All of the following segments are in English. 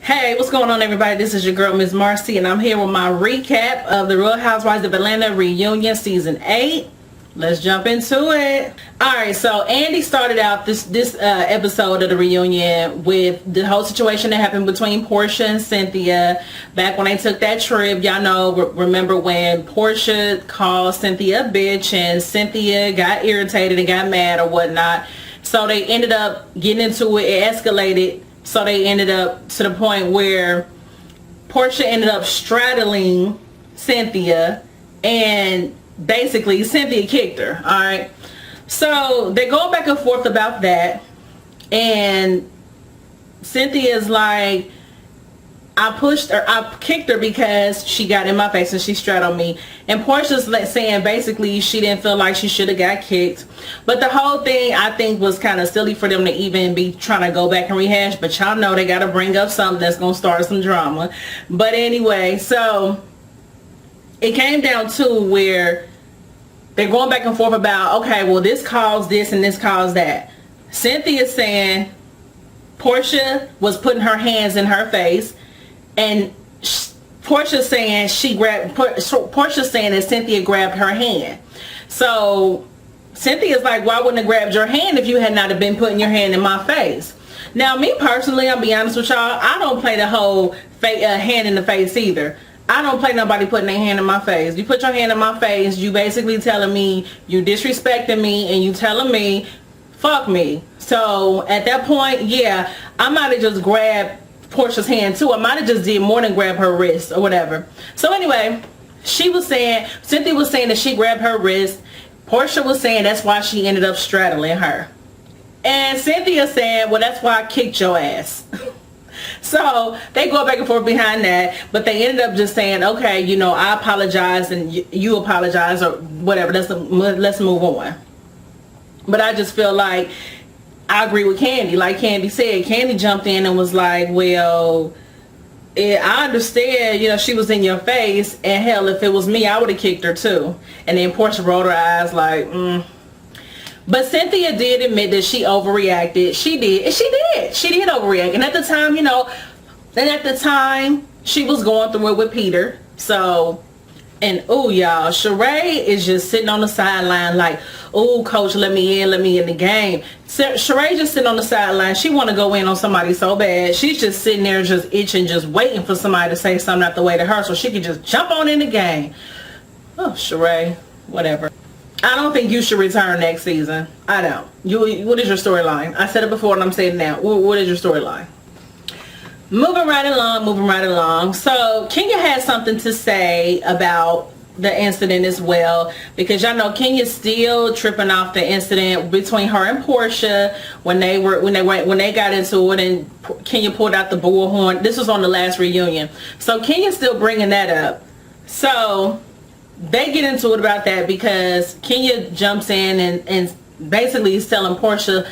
Hey, what's going on, everybody? This is your girl, Miss Marcy, and I'm here with my recap of the Real Housewives of Atlanta reunion season 8. Let's jump into it. Alright, so Andy started out this episode of the reunion with the whole situation that happened between Porsha and Cynthia back when they took that trip. Y'all know, remember when Porsha called Cynthia a bitch and Cynthia got irritated and got mad or whatnot. So they ended up getting into it. It escalated. So they ended up to the point where Porsha ended up straddling Cynthia, and basically Cynthia kicked her. Alright, so they're going back and forth about that, and Cynthia's like, I kicked her because she got in my face and she straddled me. And Porsha's saying basically she didn't feel like she should have got kicked. But the whole thing, I think, was kind of silly for them to even be trying to go back and rehash. But y'all know they got to bring up something that's going to start some drama. But anyway, so it came down to where they're going back and forth about, okay, well, this caused this and this caused that. Cynthia's saying Porsha was putting her hands in her face. And Porsha's saying Porsha's saying that Cynthia grabbed her hand. So Cynthia's like, why wouldn't have grabbed your hand if you had not have been putting your hand in my face? Now, me personally, I'll be honest with y'all, I don't play the whole hand in the face either. I don't play nobody putting their hand in my face. You put your hand in my face, you basically telling me you disrespecting me, and you telling me fuck me. So at that point, yeah, I might have just grabbed Porsha's hand too. I might have just did more than grab her wrist or whatever. So anyway, Cynthia was saying that she grabbed her wrist. Porsha was saying that's why she ended up straddling her. And Cynthia said, well, that's why I kicked your ass. So they go back and forth behind that, but they ended up just saying, okay, you know, I apologize and you apologize or whatever. Let's move on. But I just feel like I agree with Kandi. Like Kandi said, Kandi jumped in and was like, well, I understand, you know, she was in your face, and hell, if it was me, I would have kicked her too. And then Porsha rolled her eyes like, But Cynthia did admit that she overreacted. She did overreact. And at the time, you know, she was going through it with Peter. So, and oh, y'all, Sheree is just sitting on the sideline like, oh, coach, let me in the game. Sheree just sitting on the sideline. She want to go in on somebody so bad. She's just sitting there just itching, just waiting for somebody to say something out the way to her so she can just jump on in the game. Oh, Sheree, whatever. I don't think you should return next season. I don't. What is your storyline? I said it before and I'm saying it now. What is your storyline? Moving right along. So Kenya has something to say about the incident as well, because y'all know Kenya's still tripping off the incident between her and Porsha when they got into it, and Kenya pulled out the bullhorn. This was on the last reunion. So Kenya's still bringing that up. So they get into it about that because Kenya jumps in and basically is telling Porsha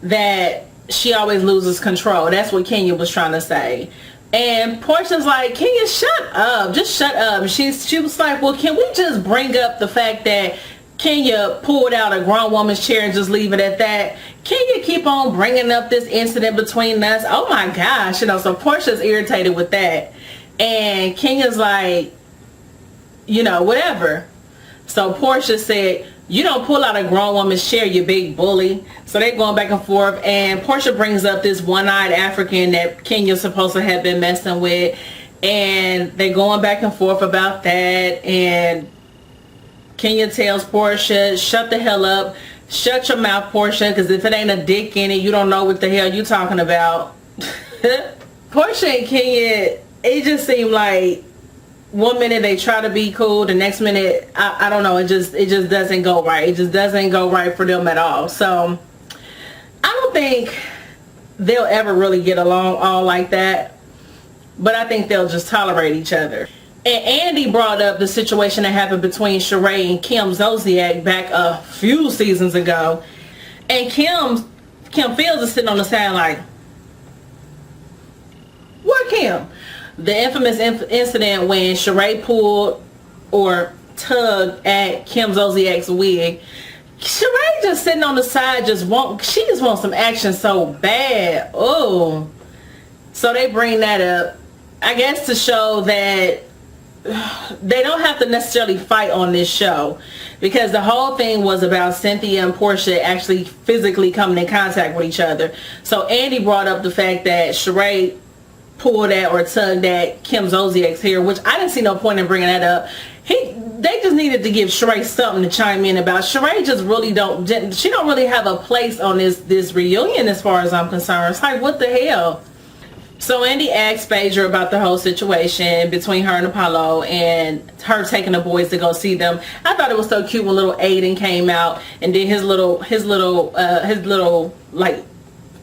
that she always loses control. That's what Kenya was trying to say. And Porsha's like, Kenya, shut up. Just shut up. She was like, well, can we just bring up the fact that Kenya pulled out a grown woman's chair and just leave it at that? Kenya keep on bringing up this incident between us. Oh my gosh. You know, so Porsha's irritated with that. And Kenya's like, you know, whatever. So Porsha said, you don't pull out a grown woman's chair, you big bully. So they're going back and forth, and Porsha brings up this one-eyed African that Kenya's supposed to have been messing with, and they're going back and forth about that, and Kenya tells Porsha, shut the hell up, shut your mouth, Porsha, because if it ain't a dick in it, you don't know what the hell you talking about. Porsha and Kenya, it just seemed like one minute they try to be cool, the next minute I don't know, it just doesn't go right. It just doesn't go right for them at all. So I don't think they'll ever really get along all like that, but I think they'll just tolerate each other. And Andy brought up the situation that happened between Sheree and Kim Zolciak back a few seasons ago, and Kim Fields is sitting on the side like, what Kim? The infamous incident when Sheree pulled or tugged at Kim Zolciak's wig. Sheree just sitting on the side, she just wants some action so bad. Oh, So they bring that up, I guess, to show that they don't have to necessarily fight on this show, because the whole thing was about Cynthia and Porsha actually physically coming in contact with each other. So Andy brought up the fact that Sheree pulled at or tugged at Kim Zolciak's hair, which I didn't see no point in bringing that up. They just needed to give Sheree something to chime in about. Sheree just really don't really have a place on this reunion as far as I'm concerned. It's like, what the hell? So Andy asked Phaedra about the whole situation between her and Apollo and her taking the boys to go see them. I thought it was so cute when little Aiden came out and did his little like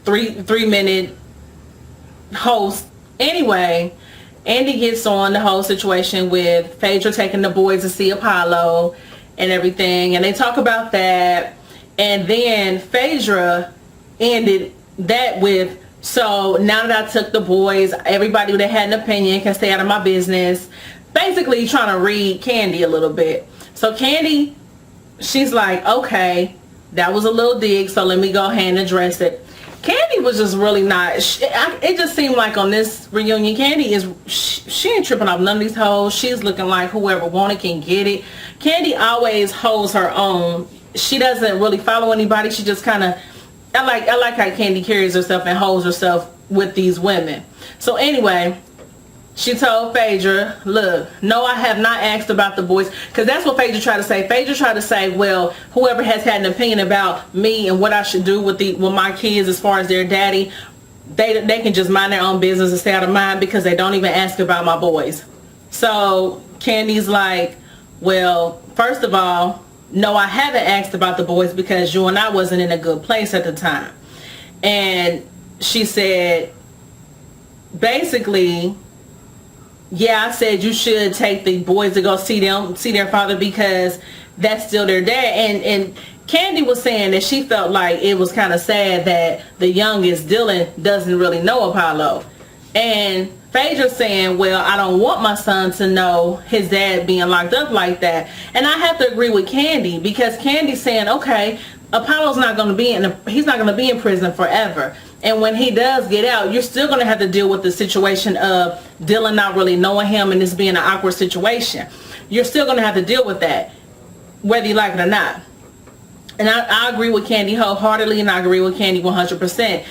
3-minute host. Anyway, Andy gets on the whole situation with Phaedra taking the boys to see Apollo and everything, and they talk about that, and then Phaedra ended that with, so now that I took the boys, everybody that had an opinion can stay out of my business. Basically trying to read Kandi a little bit. So Kandi, she's like, okay, that was a little dig, so let me go ahead and address it. Kandi was just really not, it just seemed like on this reunion, Kandi she ain't tripping off none of these hoes. She's looking like whoever want it can get it. Kandi always holds her own. She doesn't really follow anybody. She just kind of, I like how Kandi carries herself and holds herself with these women. So anyway, she told Phaedra, look, no, I have not asked about the boys, because that's what Phaedra tried to say. Phaedra tried to say, well, whoever has had an opinion about me and what I should do with my kids as far as their daddy, they can just mind their own business and stay out of mine, because they don't even ask about my boys. So Kandi's like, well, first of all, no, I haven't asked about the boys because you and I wasn't in a good place at the time. And she said, basically, yeah, I said you should take the boys to go see their father, because that's still their dad. And Kandi was saying that she felt like it was kind of sad that the youngest, Dylan, doesn't really know Apollo. And Phaedra saying, well, I don't want my son to know his dad being locked up like that. And I have to agree with Kandi, because Kandi's saying, okay, Apollo's not going to be he's not going to be in prison forever. And when he does get out, you're still going to have to deal with the situation of Dylan not really knowing him and this being an awkward situation. You're still going to have to deal with that, whether you like it or not. And I agree with Kandi wholeheartedly, and I agree with Kandi 100%.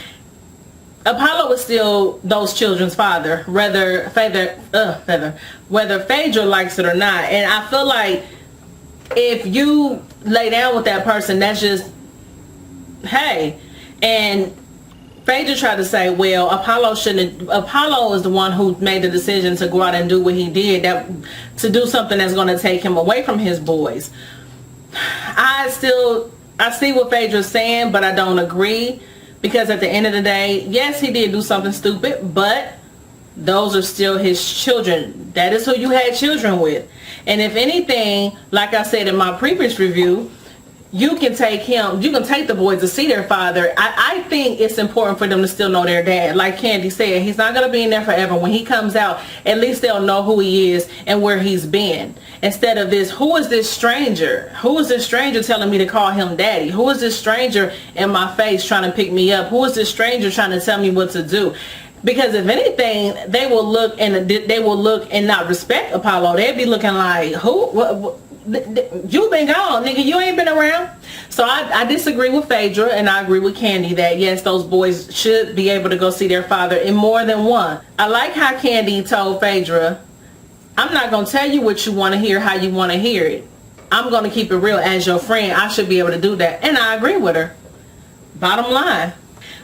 Apollo is still those children's father, whether Phaedra likes it or not. And I feel like if you lay down with that person, that's just, hey. And Phaedra tried to say, well, Apollo is the one who made the decision to go out and do what he did, to do something that's going to take him away from his boys. I see what Phaedra's saying, but I don't agree, because at the end of the day, yes, he did do something stupid, but those are still his children. That is who you had children with. And if anything, like I said in my previous review, you can take the boys to see their father. I think it's important for them to still know their dad. Like Kandi said, he's not going to be in there forever. When he comes out, at least they'll know who he is and where he's been. Instead of this, who is this stranger? Who is this stranger telling me to call him daddy? Who is this stranger in my face trying to pick me up? Who is this stranger trying to tell me what to do? Because if anything, they will look and not respect Apollo. They'd be looking like, who? What? You've been gone, nigga. You ain't been around. So I disagree with Phaedra, and I agree with Kandi that yes, those boys should be able to go see their father in more than one. I like how Kandi told Phaedra, I'm not going to tell you what you want to hear, how you want to hear it. I'm going to keep it real as your friend. I should be able to do that. And I agree with her. Bottom line.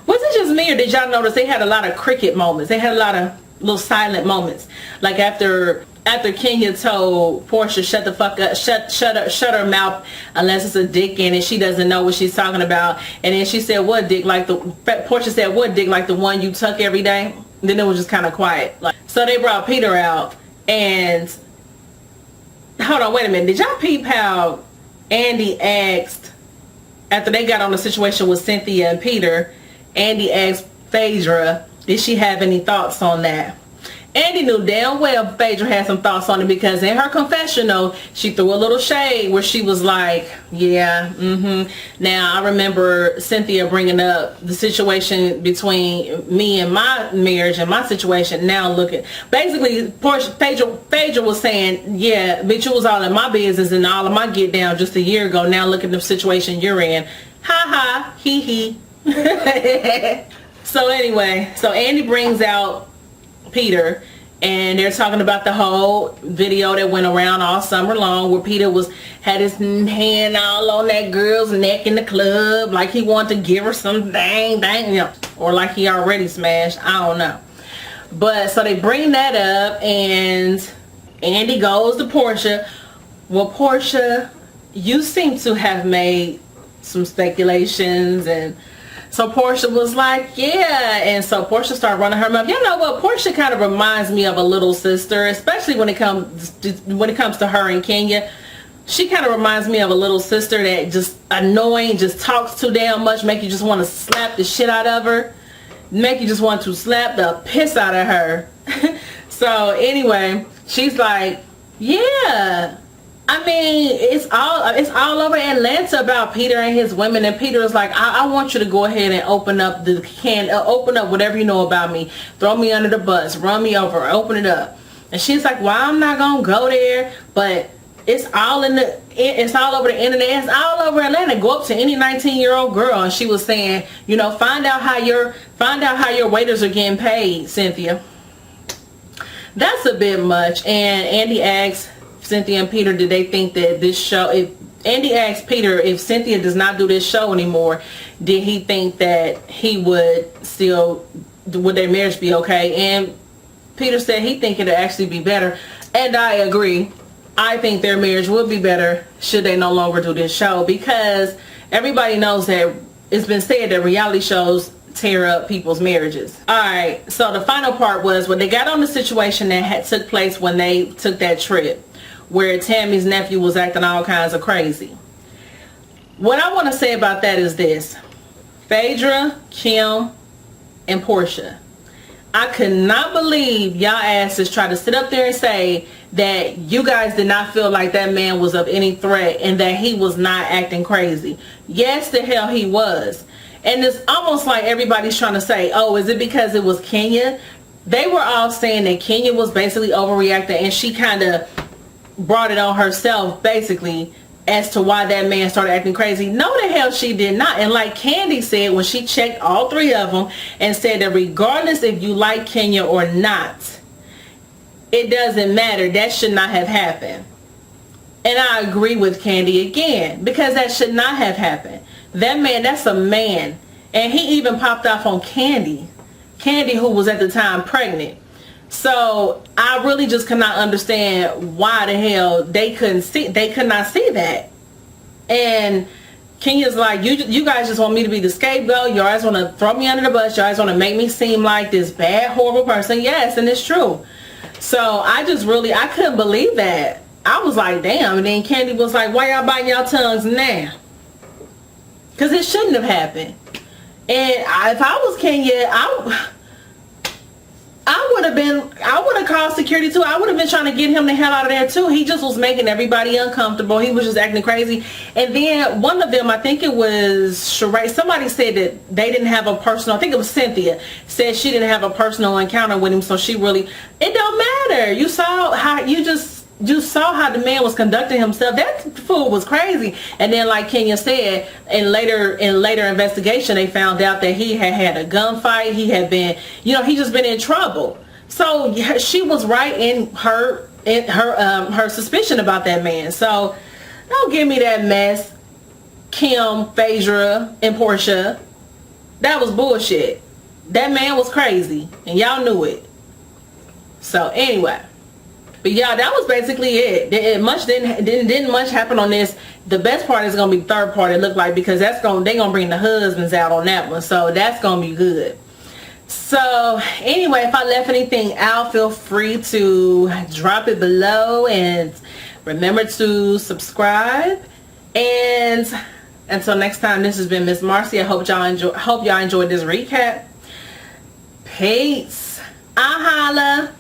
Was it just me, or did y'all notice they had a lot of cricket moments? They had a lot of little silent moments. Like after Kenya told Porsha, shut the fuck up, shut her mouth unless it's a dick in it. She doesn't know what she's talking about. And then she said, what dick? Porsha said, what dick, like the one you tuck every day? And then it was just kind of quiet. So they brought Peter out, and hold on, wait a minute. Did y'all peep how Andy asked, after they got on the situation with Cynthia and Peter, Andy asked Phaedra, did she have any thoughts on that? Andy knew damn well Phaedra had some thoughts on it, because in her confessional, she threw a little shade where she was like, yeah, Now, I remember Cynthia bringing up the situation between me and my marriage and my situation. Now look at, basically, Phaedra was saying, yeah, bitch, you was all in my business and all of my get down just a year ago. Now look at the situation you're in. Ha ha, hee hee. So anyway, so Andy brings out Peter, and they're talking about the whole video that went around all summer long where Peter had his hand all on that girl's neck in the club, like he wanted to give her some dang, or like he already smashed, I don't know. But so they bring that up, and Andy goes to Porsha. Well, Porsha, you seem to have made some speculations, and so Porsha was like, yeah. And so Porsha started running her mouth. You know what? Porsha kind of reminds me of a little sister, especially when it comes to her and Kenya. She kind of reminds me of a little sister that just annoying, just talks too damn much, make you just want to slap the shit out of her, make you just want to slap the piss out of her. So anyway, she's like, yeah. I mean, it's all over Atlanta about Peter and his women, and Peter is like, I want you to go ahead and open up open up whatever you know about me, throw me under the bus, run me over, open it up. And she's like, well, I'm not gonna go there, but it's all over the internet, it's all over Atlanta. Go up to any 19-year-old girl. And she was saying, you know, find out how your waiters are getting paid, Cynthia. That's a bit much. And Andy asks Cynthia and Peter, did they think that this show, if Andy asked Peter if Cynthia does not do this show anymore, did he think that he would their marriage be okay? And Peter said he think it'd actually be better. And I agree. I think their marriage would be better should they no longer do this show, because everybody knows that it's been said that reality shows tear up people's marriages. Alright, so the final part was when they got on the situation that took place when they took that trip, where Tammy's nephew was acting all kinds of crazy. What I want to say about that is this: Phaedra, Kim, and Porsha, I could not believe y'all asses tried to sit up there and say that you guys did not feel like that man was of any threat and that he was not acting crazy. Yes, the hell he was. And it's almost like everybody's trying to say, oh, is it because it was Kenya? They were all saying that Kenya was basically overreacting, and she kind of brought it on herself basically as to why that man started acting crazy. No, the hell she did not. And like Kandi said when she checked all three of them and said that regardless if you like Kenya or not, it doesn't matter. That should not have happened. And I agree with Kandi again, because that should not have happened. That man, that's a man. And he even popped off on Kandi, who was at the time pregnant. So I really just cannot understand why the hell they could not see that. And Kenya's like, you guys just want me to be the scapegoat. You guys want to throw me under the bus. You guys want to make me seem like this bad, horrible person. Yes, and it's true. So I couldn't believe that. I was like, damn. And then Kandi was like, why y'all biting y'all tongues now? Because it shouldn't have happened. And if I was Kenya, I would have called security too. I would have been trying to get him the hell out of there too. He just was making everybody uncomfortable. He was just acting crazy. And then one of them, I think it was Sheree, somebody said that they didn't have a personal, I think it was Cynthia, said she didn't have a personal encounter with him. So she really, it don't matter. You saw how the man was conducting himself. That fool was crazy. And then like Kenya said, in later investigation, they found out that he had a gunfight. He had been, he just been in trouble. So she was right in her suspicion about that man. So don't give me that mess, Kim, Phaedra, and Porsha. That was bullshit. That man was crazy, and y'all knew it. So anyway. But yeah, that was basically it. Didn't much happen on this. The best part is gonna be the third part. It looked like, because they're gonna bring the husbands out on that one, so that's gonna be good. So anyway, if I left anything out, feel free to drop it below, and remember to subscribe. And until next time, this has been Miss Marcy. I hope y'all enjoyed this recap. Peace. I'll holla.